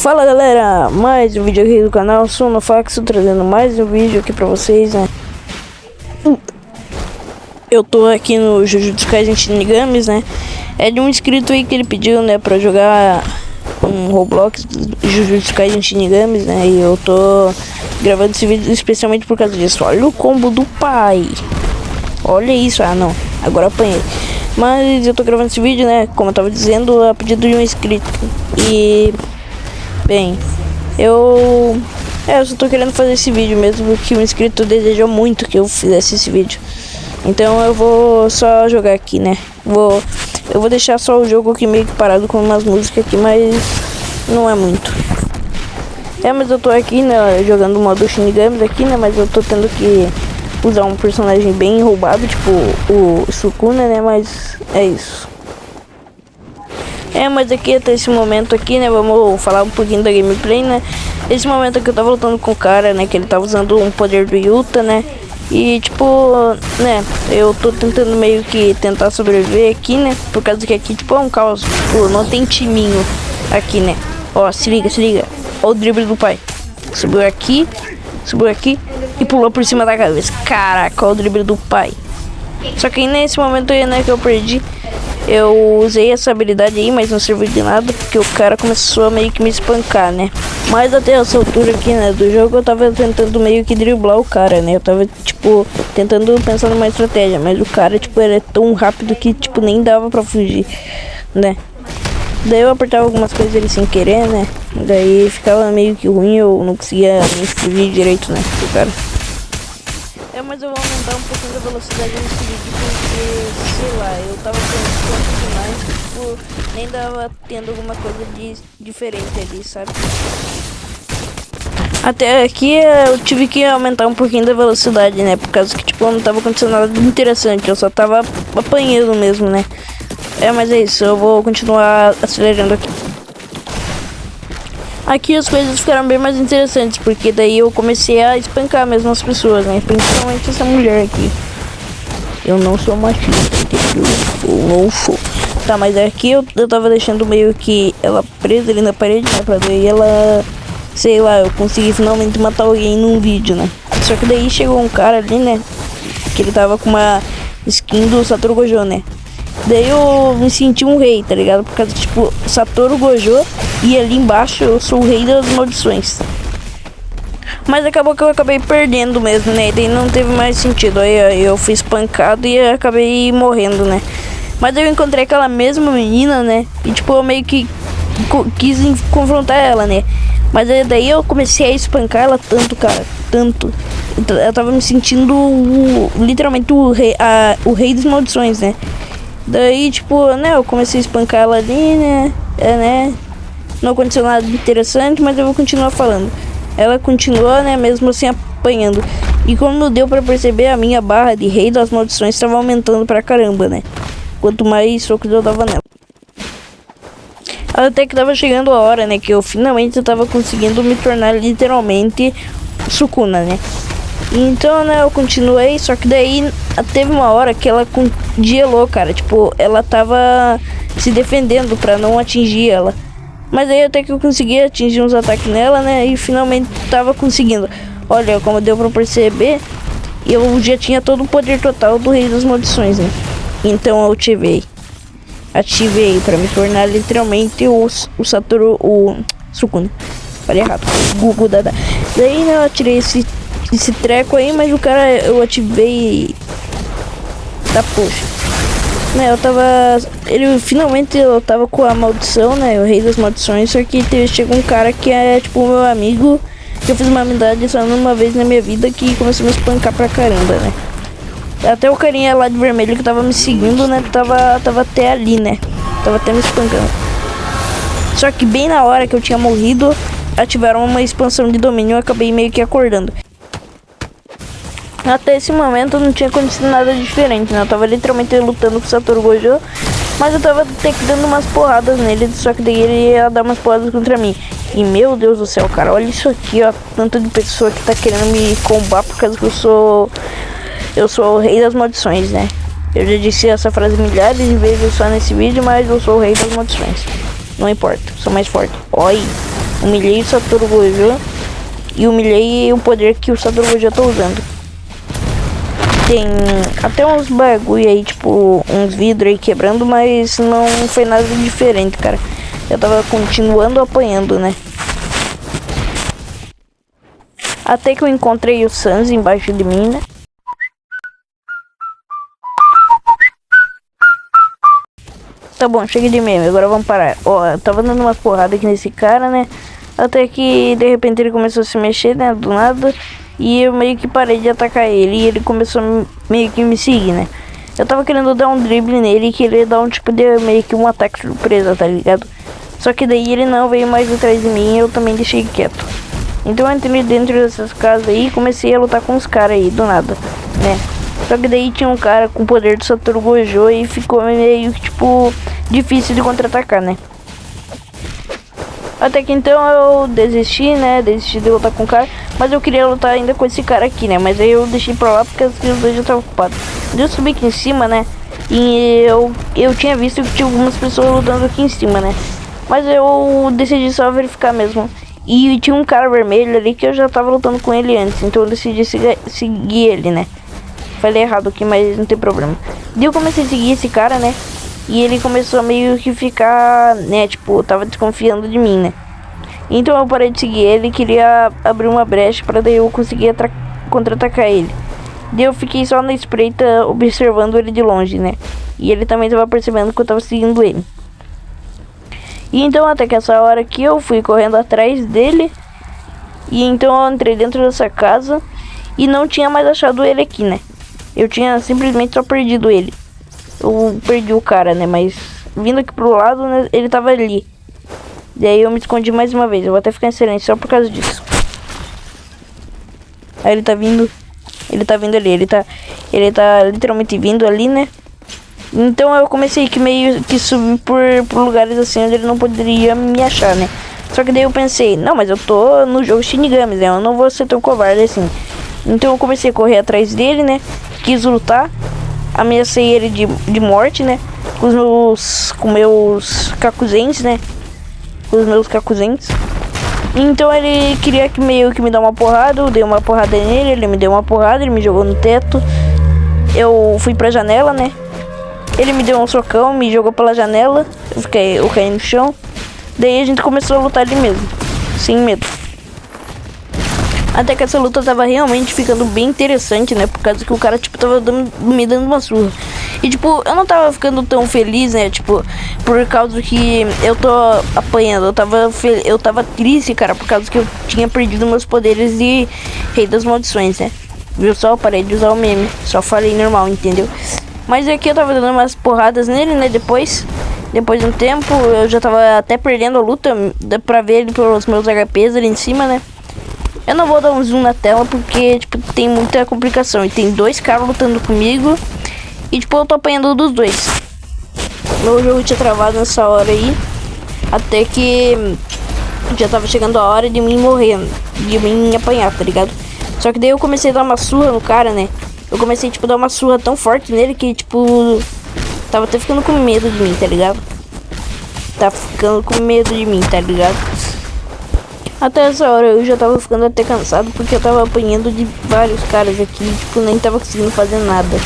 Fala galera, mais um vídeo aqui do canal Sonofax, trazendo mais um vídeo aqui pra vocês, né? Eu tô aqui no Jujutsu Kaisen Shinigamis, né? É de um inscrito aí que ele pediu, né, pra jogar um Roblox Jujutsu Kaisen Shinigamis, né? E eu tô gravando esse vídeo especialmente por causa disso. Olha o combo do pai. Olha isso, não, agora apanhei. Mas eu tô gravando esse vídeo, né, como eu tava dizendo, a pedido de um inscrito. E... bem, eu só tô querendo fazer esse vídeo mesmo porque o inscrito desejou muito que eu fizesse esse vídeo. Então eu vou só jogar aqui, né? Eu vou deixar só o jogo aqui meio que parado com umas músicas aqui, mas não é muito. Mas eu tô aqui, né, jogando o modo Shinigamis aqui, né? Mas eu tô tendo que usar um personagem bem roubado, tipo o Sukuna, né? Mas é isso. Mas aqui até esse momento aqui, né, vamos falar um pouquinho da gameplay, né. Esse momento aqui eu tava lutando com o cara, né, que ele tava usando um poder do Yuta, né. E tipo, né, eu tô tentando meio que tentar sobreviver aqui, né, por causa que aqui tipo é um caos, tipo, não tem timinho aqui, né. Ó, se liga, ó o drible do pai. Subiu aqui e pulou por cima da cabeça. Caraca, ó o drible do pai. Só que aí nesse momento aí, né, que eu perdi, eu usei essa habilidade aí, mas não serviu de nada, porque o cara começou a meio que me espancar, né. Mas até essa altura aqui, né, do jogo, eu tava tentando meio que driblar o cara, né. Eu tava, tipo, tentando pensar numa estratégia, mas o cara, tipo, ele é tão rápido que, tipo, nem dava pra fugir, né. Daí eu apertava algumas coisas ali sem querer, né. Daí ficava meio que ruim, eu não conseguia me fugir direito, né, do cara. Mas eu vou aumentar um pouquinho da velocidade nesse vídeo porque, sei lá, eu tava pensando demais, tipo, nem dava tendo alguma coisa de diferente ali, sabe? Até aqui eu tive que aumentar um pouquinho da velocidade, né? Por causa que, tipo, não tava acontecendo nada de interessante, eu só tava apanhando mesmo, né? Mas é isso, eu vou continuar acelerando aqui. Aqui as coisas ficaram bem mais interessantes, porque daí eu comecei a espancar mesmo as pessoas, né? Principalmente essa mulher aqui. Eu não sou machista, entendeu? Eu não sou. Tá, mas aqui eu tava deixando meio que ela presa ali na parede, né? Pra daí ela, sei lá, eu consegui finalmente matar alguém num vídeo, né? Só que daí chegou um cara ali, né? Que ele tava com uma skin do Satoru Gojo, né? Daí eu me senti um rei, tá ligado? Por causa, tipo, Satoru Gojo e ali embaixo eu sou o rei das maldições. Mas acabou que eu acabei perdendo mesmo, né? E daí não teve mais sentido. Aí eu fui espancado e acabei morrendo, né? Mas eu encontrei aquela mesma menina, né? E tipo, eu meio que quis confrontar ela, né? Mas daí eu comecei a espancar ela tanto, cara. Tanto. Eu tava me sentindo literalmente o rei das maldições, né? Daí, tipo, né, eu comecei a espancar ela ali, né, não aconteceu nada de interessante, mas eu vou continuar falando. Ela continuou, né, mesmo assim apanhando. E como deu pra perceber, a minha barra de rei das maldições estava aumentando pra caramba, né. Quanto mais socos eu dava nela. Até que tava chegando a hora, né, que eu finalmente tava conseguindo me tornar literalmente Sukuna, né. Então, né, eu continuei, só que daí teve uma hora que ela congelou, cara. Tipo, ela tava se defendendo pra não atingir ela. Mas aí até que eu consegui atingir uns ataques nela, né, e finalmente tava conseguindo. Olha, como deu pra perceber, eu já tinha todo o poder total do Rei das Maldições, né. Então eu ativei pra me tornar literalmente o Satoru, o Sukuna. Falei errado, Gugu Dada. Daí, né, eu atirei esse treco aí, mas o cara eu ativei. Tá, poxa. Né, finalmente eu tava com a maldição, né, o rei das maldições, só que chegou um cara que é tipo meu amigo, que eu fiz uma amizade só uma vez na minha vida, que começou a me espancar pra caramba, né. Até o carinha lá de vermelho que tava me seguindo, né, tava até ali, né, tava até me espancando. Só que bem na hora que eu tinha morrido, ativaram uma expansão de domínio e eu acabei meio que acordando. Até esse momento não tinha acontecido nada diferente, né? Eu tava literalmente lutando com o Satoru Gojo, mas eu tava até que dando umas porradas nele, só que daí ele ia dar umas porradas contra mim. E meu Deus do céu, cara, olha isso aqui, ó, tanto de pessoa que tá querendo me combar por causa que eu sou o rei das maldições, né? Eu já disse essa frase milhares de vezes só nesse vídeo, mas eu sou o rei das maldições. Não importa, sou mais forte. Oi. Humilhei o Satoru Gojo e humilhei o poder que o Satoru Gojo tá usando. Tem até uns bagulho aí, tipo, uns vidros aí quebrando, mas não foi nada diferente, cara. Eu tava continuando apanhando, né? Até que eu encontrei o Sans embaixo de mim, né? Tá bom, chega de meme, agora vamos parar. Ó, eu tava dando umas porradas aqui nesse cara, né? Até que de repente ele começou a se mexer, né? Do nada. E eu meio que parei de atacar ele. E ele começou a meio que me seguir, né? Eu tava querendo dar um drible nele e querer dar um tipo de meio que um ataque surpresa, tá ligado? Só que daí ele não veio mais atrás de mim e eu também deixei quieto. Então eu entrei dentro dessas casas aí e comecei a lutar com os caras aí, do nada, né? Só que daí tinha um cara com o poder do Satoru Gojo e ficou meio que, tipo, difícil de contra-atacar, né? Até que então eu desisti, né? Desisti de lutar com o cara. Mas eu queria lutar ainda com esse cara aqui, né? Mas aí eu deixei pra lá porque os dois já estavam ocupados. Eu subi aqui em cima, né? E eu tinha visto que tinha algumas pessoas lutando aqui em cima, né? Mas eu decidi só verificar mesmo. E tinha um cara vermelho ali que eu já tava lutando com ele antes. Então eu decidi seguir ele, né? Falei errado aqui, mas não tem problema. Daí eu comecei a seguir esse cara, né? E ele começou a meio que ficar, né? Tipo, tava desconfiando de mim, né? Então eu parei de seguir ele e queria abrir uma brecha pra daí eu conseguir contra-atacar ele. Daí eu fiquei só na espreita observando ele de longe, né? E ele também tava percebendo que eu tava seguindo ele. E então até que essa hora aqui eu fui correndo atrás dele. E então eu entrei dentro dessa casa e não tinha mais achado ele aqui, né? Eu tinha simplesmente só perdido ele. Eu perdi o cara, né? Mas vindo aqui pro lado, né? Ele tava ali. Daí eu me escondi mais uma vez. Eu vou até ficar em silêncio só por causa disso. Aí ele tá vindo. Ele tá vindo ali. Ele tá literalmente vindo ali, né? Então eu comecei que meio que subir por lugares assim onde ele não poderia me achar, né? Só que daí eu pensei, não, mas eu tô no jogo Shinigamis, né? Eu não vou ser tão covarde assim. Então eu comecei a correr atrás dele, né? Quis lutar. Ameacei ele de morte, né? Com meus Kakuzens, né? Com os meus Kakuzens. Então ele queria que meio que me dar uma porrada. Eu dei uma porrada nele, ele me deu uma porrada, ele me jogou no teto. Eu fui pra janela, né? Ele me deu um socão, me jogou pela janela. Eu caí no chão. Daí a gente começou a lutar ali mesmo, sem medo. Até que essa luta tava realmente ficando bem interessante, né? Por causa que o cara, tipo, tava me dando uma surra. E, tipo, eu não tava ficando tão feliz, né? Tipo, por causa que eu tô apanhando. Eu tava triste, cara, por causa que eu tinha perdido meus poderes de Rei das Maldições, né? Viu só? Eu parei de usar o meme. Só falei normal, entendeu? Mas aqui eu tava dando umas porradas nele, né? Depois de um tempo, eu já tava até perdendo a luta. Dá pra ver ele pelos meus HPs ali em cima, né? Eu não vou dar um zoom na tela porque, tipo, tem muita complicação. E tem dois caras lutando comigo. E, tipo, eu tô apanhando dos dois. Meu jogo tinha travado nessa hora aí. Até que já tava chegando a hora de mim morrer. De mim apanhar, tá ligado? Só que daí eu comecei a dar uma surra no cara, né? Eu comecei, tipo, a dar uma surra tão forte nele que, tipo, tava até ficando com medo de mim, tá ligado? Tá ficando com medo de mim, tá ligado? Até essa hora eu já tava ficando até cansado porque eu tava apanhando de vários caras aqui, tipo, nem tava conseguindo fazer nada.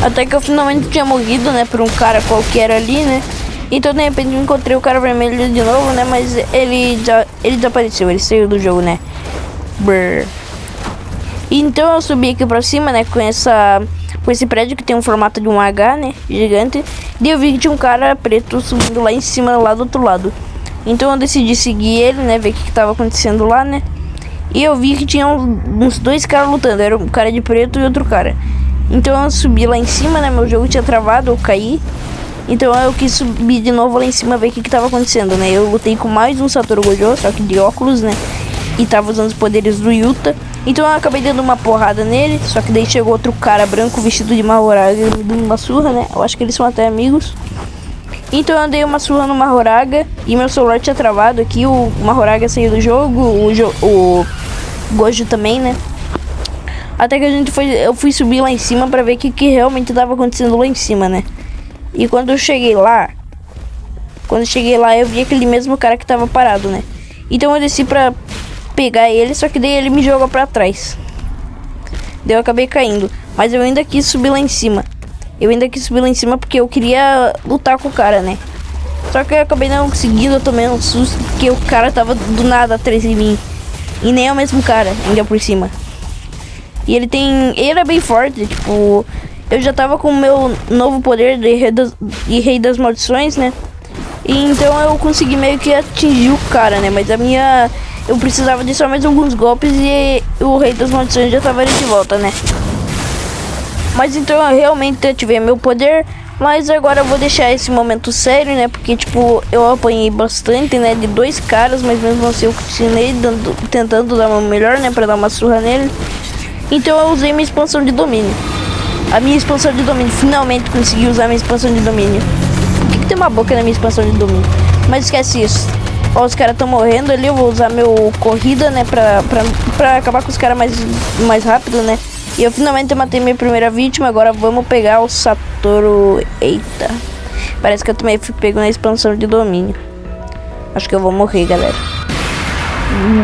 Até que eu finalmente tinha morrido, né, por um cara qualquer ali, né? Então de repente eu encontrei o cara vermelho de novo, né? Mas ele desapareceu, ele saiu do jogo, né? Brrr. Então eu subi aqui pra cima, né, com esse prédio que tem um formato de um H, né, gigante. E eu vi que tinha um cara preto subindo lá em cima, lá do outro lado. Então eu decidi seguir ele, né, ver o que tava acontecendo lá, né. E eu vi que tinha uns dois caras lutando, era um cara de preto e outro cara. Então eu subi lá em cima, né, meu jogo tinha travado, eu caí. Então eu quis subir de novo lá em cima, ver o que tava acontecendo, né. Eu lutei com mais um Satoru Gojo, só que de óculos, né. E tava usando os poderes do Yuta. Então eu acabei dando uma porrada nele. Só que daí chegou outro cara branco vestido de Mahoraga e me deu uma surra, né? Eu acho que eles são até amigos. Então eu dei uma surra no Mahoraga. E meu celular tinha travado aqui. O Mahoraga saiu do jogo. O Gojo também, né? Até que eu fui subir lá em cima pra ver o que realmente tava acontecendo lá em cima, né? E quando eu cheguei lá eu vi aquele mesmo cara que tava parado, né? Então eu desci pra pegar ele, só que daí ele me jogou pra trás. Daí eu acabei caindo. Mas eu ainda quis subir lá em cima. Eu ainda quis subir lá em cima porque eu queria lutar com o cara, né? Só que eu acabei não conseguindo, eu tomei um susto porque o cara tava do nada atrás de mim. E nem é o mesmo cara, ainda por cima. E ele era bem forte, tipo... Eu já tava com o meu novo poder de Rei das Maldições, né? E então eu consegui meio que atingir o cara, né? Mas eu precisava de só mais alguns golpes e o Rei das Maldições já tava ali de volta, né? Mas então eu realmente ativei meu poder. Mas agora eu vou deixar esse momento sério, né? Porque, tipo, eu apanhei bastante, né? De 2 caras, mas mesmo assim eu continuei tentando dar o meu melhor, né? Pra dar uma surra nele. Então eu usei minha expansão de domínio. A minha expansão de domínio. Finalmente consegui usar minha expansão de domínio. Por que tem uma boca na minha expansão de domínio? Mas esquece isso. Ó, os caras estão morrendo ali. Eu vou usar meu corrida, né? Pra acabar com os caras mais rápido, né? E eu finalmente matei minha primeira vítima. Agora vamos pegar o Satoru. Eita. Parece que eu também fui pego na expansão de domínio. Acho que eu vou morrer, galera.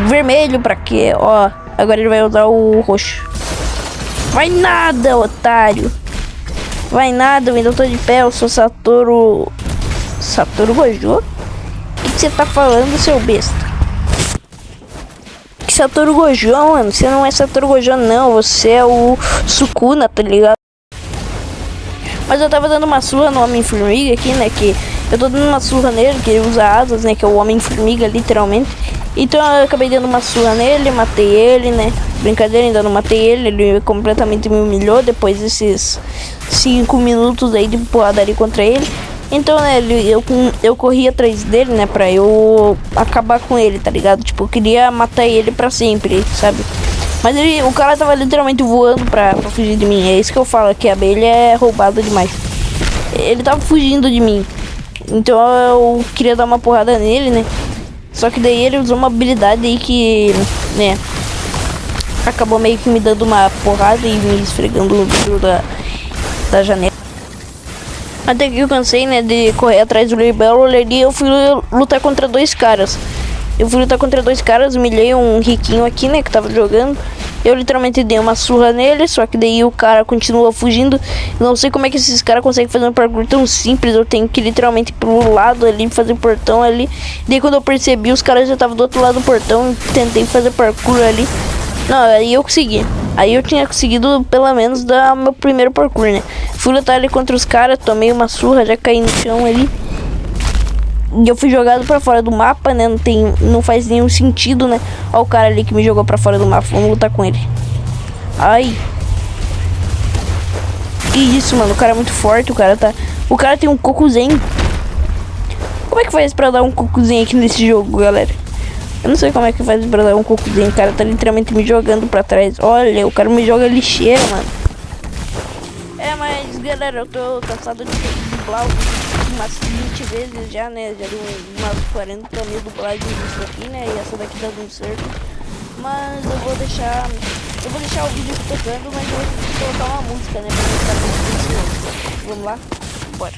Vermelho pra quê? Ó, agora ele vai usar o roxo. Vai nada, otário. Vai nada, eu ainda tô de pé. Eu sou Satoru... Satoru Gojo? O que você tá falando, seu besta? Satoru Gojo, mano, você não é Satoru Gojo não, você é o Sukuna, tá ligado? Mas eu tava dando uma surra no Homem-Formiga aqui, né, que eu tô dando uma surra nele, que ele usa asas, né, que é o Homem-Formiga, literalmente. Então eu acabei dando uma surra nele, matei ele, né, brincadeira, ainda não matei ele, ele completamente me humilhou depois desses 5 minutos aí de porradaria contra ele. Então, né, eu corri atrás dele, né, pra eu acabar com ele, tá ligado? Tipo, eu queria matar ele pra sempre, sabe? Mas o cara tava literalmente voando pra fugir de mim. É isso que eu falo, que a abelha é roubada demais. Ele tava fugindo de mim. Então eu queria dar uma porrada nele, né? Só que daí ele usou uma habilidade aí que, né, acabou meio que me dando uma porrada e me esfregando no vidro da janela. Até que eu cansei, né, de correr atrás do Libelo e eu fui lutar contra 2 caras. Eu fui lutar contra 2 caras, humilhei um riquinho aqui, né, que tava jogando. Eu literalmente dei uma surra nele, só que daí o cara continua fugindo. Não sei como é que esses caras conseguem fazer um parkour tão simples. Eu tenho que literalmente ir pro lado ali, fazer portão ali. Daí quando eu percebi, os caras já estavam do outro lado do portão. Tentei fazer parkour ali. Não, aí eu consegui. Aí eu tinha conseguido pelo menos dar meu primeiro parkour, né? Fui lutar ali contra os caras, tomei uma surra, já caí no chão ali. E eu fui jogado pra fora do mapa, né? Não faz nenhum sentido, né? Ó o cara ali que me jogou pra fora do mapa. Vamos lutar com ele. Ai. Que isso, mano? O cara é muito forte, o cara tem um Kokuzen. Como é que faz pra dar um Kokuzen aqui nesse jogo, galera? Eu não sei como é que faz pra dar um Kokuzen. O cara tá literalmente me jogando pra trás. Olha, o cara me joga lixeira, mano. É, mas galera, eu tô cansado de dublar umas 20 vezes já, né? Já deu umas 40 mil dublagens disso aqui, né? E essa daqui tá dando certo. Mas eu vou deixar o vídeo tocando, mas eu vou colocar uma música, né? Pra não ficar muito silencioso. Vamos lá? Bora.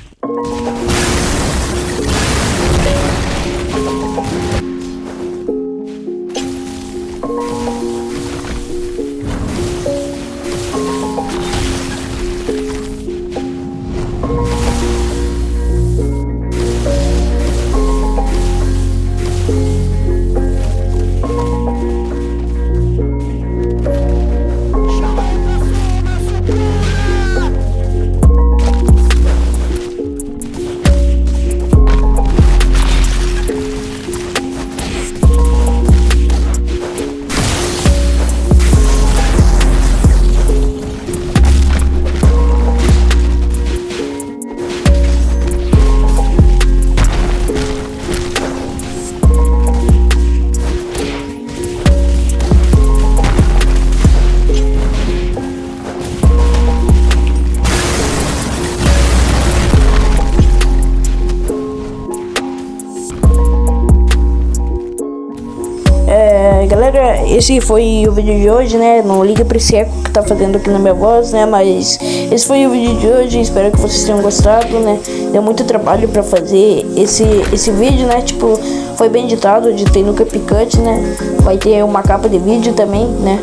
esse foi o vídeo de hoje, né? Não liga pra esse eco que tá fazendo aqui na minha voz, né? Mas esse foi o vídeo de hoje, espero que vocês tenham gostado, né? Deu muito trabalho pra fazer esse vídeo, né? Tipo, foi bem editado, editei no CapCut, né? Vai ter uma capa de vídeo também, né?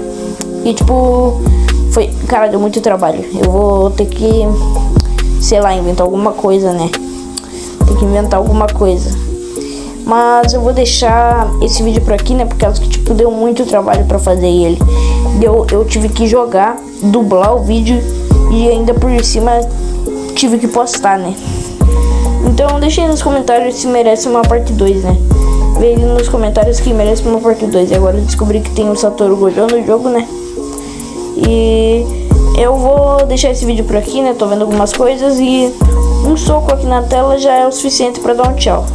E tipo, cara, deu muito trabalho. Eu vou ter que, sei lá, inventar alguma coisa, né? Tem que inventar alguma coisa. Mas eu vou deixar esse vídeo por aqui, né? Por causa que, tipo, deu muito trabalho pra fazer ele. Eu tive que jogar, dublar o vídeo e ainda por cima tive que postar, né? Então deixa aí nos comentários se merece uma parte 2, né? Vê aí nos comentários que merece uma parte 2. E agora eu descobri que tem o Satoru Gojo no jogo, né? E eu vou deixar esse vídeo por aqui, né? Tô vendo algumas coisas e um soco aqui na tela já é o suficiente pra dar um tchau.